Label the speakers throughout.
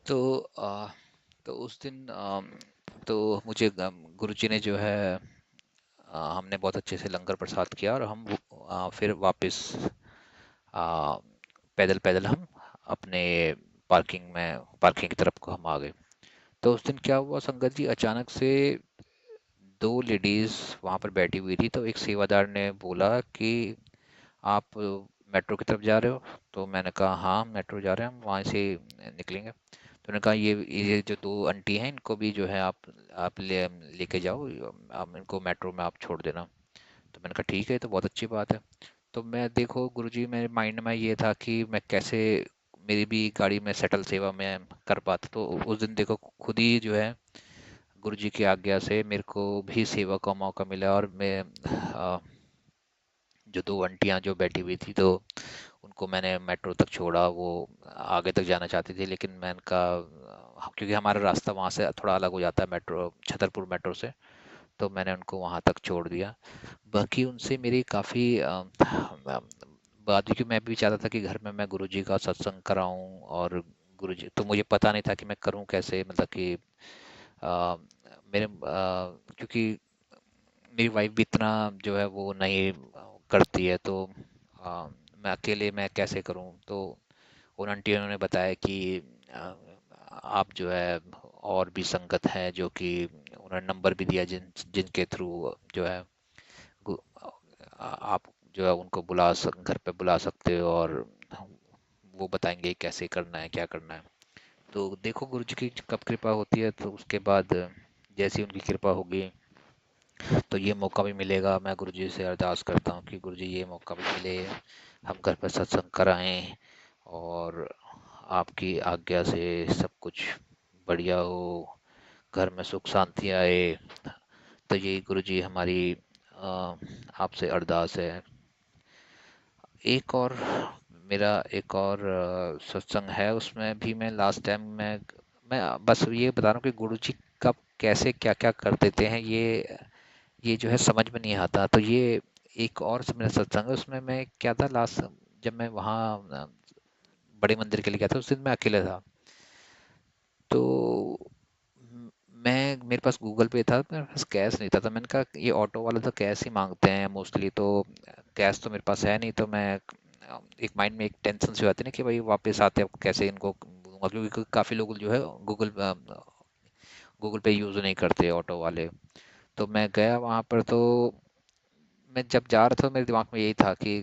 Speaker 1: तो तो उस दिन तो मुझे गुरुजी ने जो है हमने बहुत अच्छे से लंगर प्रसाद किया और हम फिर वापस आ, पैदल पैदल हम अपने पार्किंग की तरफ को हम आ गए। तो उस दिन क्या हुआ संगत जी, अचानक से दो लेडीज वहां पर बैठी हुई थी, तो एक सेवादार ने बोला कि आप मेट्रो की तरफ जा रहे हो? तो मैंने कहा हाँ, मेट्रो जा रहे हैं, हम वहाँ से निकलेंगे। तो उन्होंने कहा ये जो दो आंटी हैं इनको भी जो है आप लेके जाओ, आप इनको मेट्रो में आप छोड़ देना। तो मैंने कहा ठीक है, ये तो बहुत अच्छी बात है। तो मैं देखो गुरुजी, मेरे माइंड में ये था कि मैं कैसे मेरी भी गाड़ी में सेटल सेवा में कर पाता। तो उस दिन देखो खुद ही जो है गुरुजी की आज्ञा से मेरे को भी सेवा का मौका मिला, और मैं जो दो आंटियां जो बैठी हुई थी, तो उनको मैंने मेट्रो तक छोड़ा। वो आगे तक जाना चाहती थी, लेकिन मैंने कहा क्योंकि हमारा रास्ता वहाँ से थोड़ा अलग हो जाता है मेट्रो, छतरपुर मेट्रो से, तो मैंने उनको वहाँ तक छोड़ दिया। बाकी उनसे मेरी काफ़ी बात हुई कि मैं भी चाहता था कि घर में मैं गुरुजी का सत्संग कराऊं, और गुरुजी तो मुझे पता नहीं था कि मैं करूं कैसे, मतलब कि क्योंकि मेरी वाइफ भी इतना जो है वो नहीं करती है, तो मैं अकेले मैं कैसे करूं? तो उन आंटियों ने बताया कि आ, आप जो है और भी संगत हैं, जो कि उन्होंने नंबर भी दिया जिनके थ्रू जो है गु- आप जो है उनको घर पे बुला सकते हो, और वो बताएंगे कैसे करना है क्या करना है। तो देखो गुरु जी की कब कृपा होती है, तो उसके बाद जैसी उनकी कृपा होगी तो ये मौका भी मिलेगा। मैं गुरु जी से अरदास करता हूँ कि गुरु जी ये मौका भी मिले, हम घर पर सत्संग कराएं, और आपकी आज्ञा से सब कुछ बढ़िया हो, घर में सुख शांति आए। तो यही गुरु जी हमारी आपसे अरदास है। एक और मेरा एक और सत्संग है, उसमें भी मैं लास्ट टाइम मैं बस ये बता रहा हूँ कि गुरु जी कब कैसे क्या क्या कर देते हैं, ये जो है समझ में नहीं आता। तो ये एक और मेरा सत्संग है, उसमें मैं क्या था लास्ट, जब मैं वहाँ बड़े मंदिर के लिए गया था, उस दिन मैं अकेले था। तो मैं मेरे पास गूगल पे था, मेरे पास कैश नहीं था। तो मैंने कहा ये ऑटो वाले तो कैश ही मांगते हैं मोस्टली, तो कैश तो मेरे पास है नहीं। तो मैं एक माइंड में एक टेंशन सी आती है ना कि भाई वापस आते अब कैसे इनको दूंगा, क्योंकि काफ़ी लोग जो है गूगल गूगल पे यूज़ नहीं करते ऑटो वाले। तो मैं गया वहाँ पर, तो मैं जब जा रहा था मेरे दिमाग में यही था कि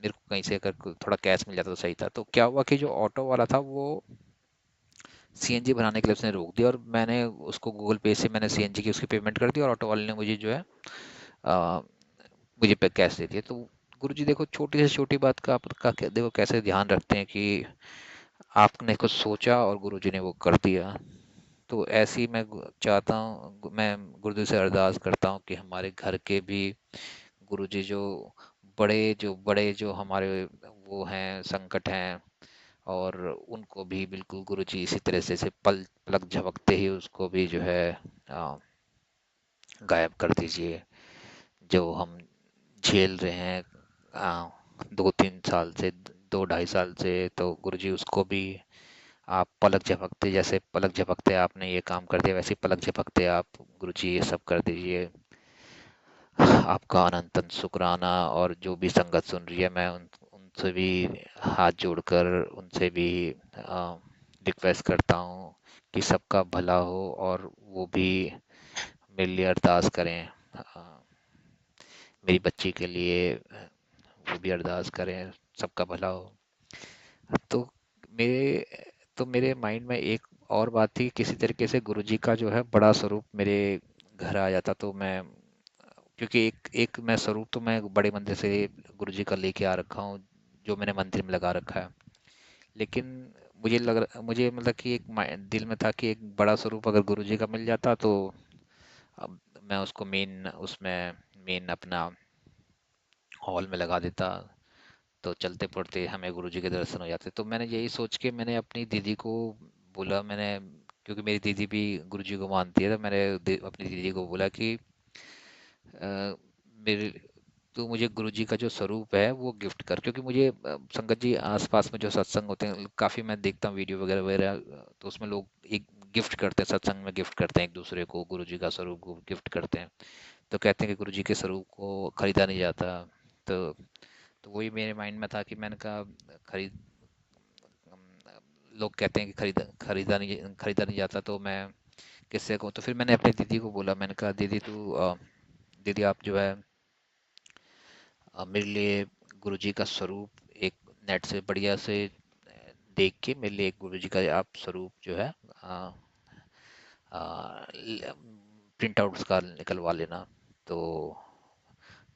Speaker 1: मेरे को कहीं से अगर थोड़ा कैश मिल जाता तो सही था। तो क्या हुआ कि जो ऑटो वाला था वो सीएनजी भराने के लिए उसने रोक दिया, और मैंने उसको गूगल पे से मैंने सीएनजी की उसकी पेमेंट कर दी, और ऑटो वाले ने मुझे जो है आ, मुझे पे कैश दे दिया। तो गुरुजी देखो छोटी से छोटी बात का आपका देखो कैसे ध्यान रखते हैं कि आपने कुछ सोचा और गुरुजी ने वो कर दिया। तो ऐसे ही मैं चाहता हूँ, मैं गुरुजी से अरदास करता हूँ कि हमारे घर के भी गुरुजी जो बड़े जो हमारे वो हैं संकट हैं, और उनको भी बिल्कुल गुरुजी इसी तरह से पलक झपकते ही उसको भी जो है आ, गायब कर दीजिए। जो हम झेल रहे हैं 2-3 साल से, 2-2.5 साल से, तो गुरुजी उसको भी आप पलक झपकते, जैसे पलक झपकते आपने ये काम कर दिया, वैसे ही पलक झपकते आप गुरुजी ये सब कर दीजिए। आपका अनंतन शुक्राना। और जो भी संगत सुन रही है, मैं उनसे भी हाथ जोड़कर उनसे भी रिक्वेस्ट करता हूँ कि सबका भला हो, और वो भी मेरे लिए अरदास करें। मेरी बच्ची के लिए वो भी अरदास करें, सबका भला हो। तो मेरे माइंड में एक और बात थी, किसी तरीके से गुरुजी का जो है बड़ा स्वरूप मेरे घर आ जाता, तो मैं क्योंकि एक एक मैं स्वरूप तो मैं बड़े मंदिर से गुरुजी का लेके आ रखा हूँ, जो मैंने मंदिर में लगा रखा है। लेकिन मुझे मतलब कि दिल में था कि एक बड़ा स्वरूप अगर गुरुजी का मिल जाता, तो अब मैं उसको मेन अपना हॉल में लगा देता, तो चलते पड़ते हमें गुरुजी के दर्शन हो जाते। तो मैंने यही सोच के मैंने अपनी दीदी को बोला, मैंने क्योंकि मेरी दीदी भी गुरुजी को मानती है, तो मैंने अपनी दीदी को बोला कि अ, मेरे तो मुझे गुरुजी का जो स्वरूप है वो गिफ्ट कर, क्योंकि मुझे संगत जी आसपास में जो सत्संग होते हैं काफ़ी मैं देखता हूँ वीडियो वगैरह वगैरह, तो उसमें लोग एक गिफ्ट करते हैं, सत्संग में गिफ्ट करते हैं एक दूसरे को, गुरुजी का स्वरूप को गिफ्ट करते हैं। तो कहते हैं कि गुरुजी के स्वरूप को खरीदा नहीं जाता। तो तो वही मेरे माइंड में था कि मैंने कहा खरीद लोग कहते हैं कि खरीदा नहीं जाता, तो मैं किससे कहूँ। तो फिर मैंने अपनी दीदी को बोला, मैंने कहा दीदी दीदी आप जो है मेरे लिए गुरुजी का स्वरूप एक नेट से बढ़िया से देख के मेरे लिए एक गुरुजी का आप स्वरूप जो है प्रिंट आउट उसका निकलवा लेना। तो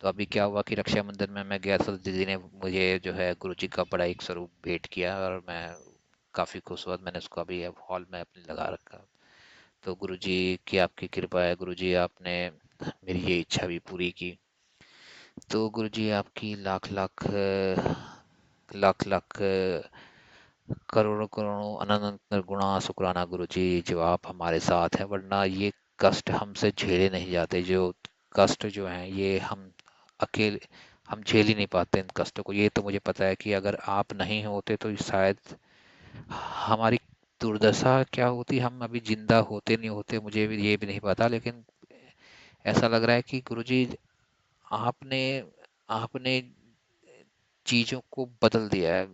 Speaker 1: तो अभी क्या हुआ कि रक्षाबंधन में मैं गया, तो दीदी ने मुझे जो है गुरुजी का बड़ा एक स्वरूप भेंट किया, और मैं काफ़ी खुश हुआ। मैंने उसको अभी अब हॉल में अपने लगा रखा। तो गुरुजी की आपकी कृपा है, गुरुजी आपने मेरी ये इच्छा भी पूरी की। तो गुरुजी आपकी लाख लाख लाख लाख करोड़ों करोड़ों अनंत गुणा शुक्राना गुरुजी, जो आप हमारे साथ हैं, वरना ये कष्ट हमसे झेले नहीं जाते। जो कष्ट जो हैं ये अकेले हम झेल ही नहीं पाते इन कष्टों को। ये तो मुझे पता है कि अगर आप नहीं होते तो शायद हमारी दुर्दशा क्या होती, हम अभी जिंदा होते नहीं होते, मुझे भी ये भी नहीं पता। लेकिन ऐसा लग रहा है कि गुरुजी आपने आपने चीजों को बदल दिया है।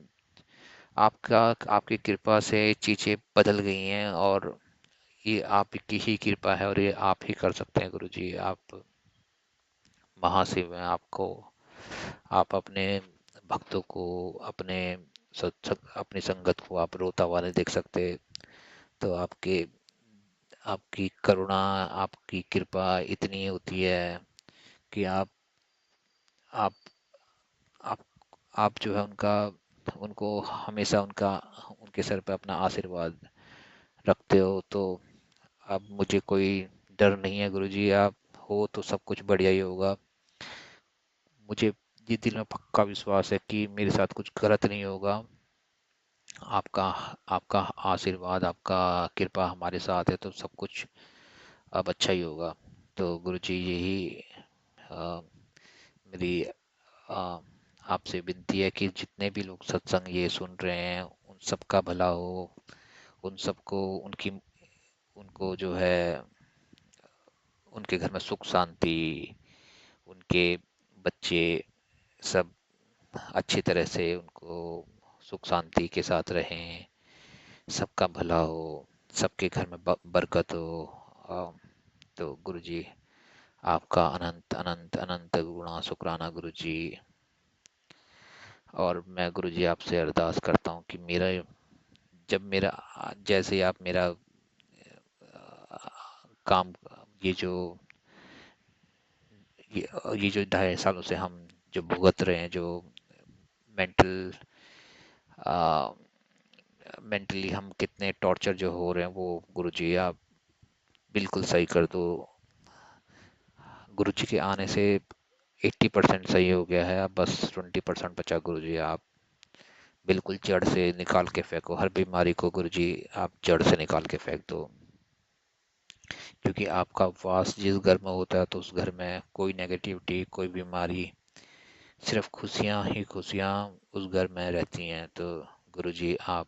Speaker 1: आपका आपकी कृपा से चीजें बदल गई हैं, और ये आपकी ही कृपा है, और ये आप ही कर सकते हैं गुरुजी। आप महाशिव हैं। आपको आप अपने भक्तों को, अपने अपनी संगत को आप रोता हुआ नहीं देख सकते। तो आपकी करुणा, आपकी कृपा इतनी होती है कि आप आप आप जो है उनको हमेशा उनके सर पे अपना आशीर्वाद रखते हो। तो अब मुझे कोई डर नहीं है गुरुजी, आप हो तो सब कुछ बढ़िया ही होगा। मुझे ये दिल में पक्का विश्वास है कि मेरे साथ कुछ गलत नहीं होगा। आपका आपका आशीर्वाद, आपका कृपा हमारे साथ है, तो सब कुछ अब अच्छा ही होगा। तो गुरुजी यही अ, मेरी आपसे विनती है कि जितने भी लोग सत्संग ये सुन रहे हैं उन सबका भला हो, उन सबको उनको जो है उनके घर में सुख शांति, उनके बच्चे सब अच्छी तरह से उनको सुख शांति के साथ रहें, सबका भला हो, सबके घर में बरकत हो। तो गुरुजी आपका अनंत अनंत अनंत गुणा शुक्राना गुरुजी। और मैं गुरुजी आपसे अरदास करता हूँ कि जब मेरा जैसे ही आप मेरा काम, ये जो ये जो 2.5 सालों से हम जो भुगत रहे हैं, जो मेंटल मेंटली हम कितने टॉर्चर जो हो रहे हैं, वो गुरुजी आप बिल्कुल सही कर दो। गुरुजी के आने से 80% सही हो गया है, अब बस 20% बचा। गुरुजी आप बिल्कुल जड़ से निकाल के फेंको हर बीमारी को, गुरुजी आप जड़ से निकाल के फेंक दो। क्योंकि आपका वास जिस घर में होता है, तो उस घर में कोई नेगेटिविटी, कोई बीमारी, सिर्फ खुशियां ही खुशियां उस घर में रहती हैं। तो गुरुजी आप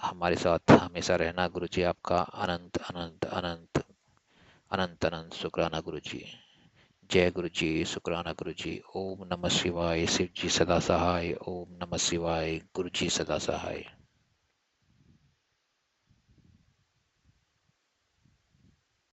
Speaker 1: हमारे साथ हमेशा रहना गुरुजी। आपका अनंत अनंत अनंत अनंत अनंत शुक्राना गुरुजी। जय गुरुजी, शुक्राना गुरुजी। ओम नमः शिवाय। शिव जी सदा सहाय। ओम नमः शिवाय। गुरुजी सदा सहाय।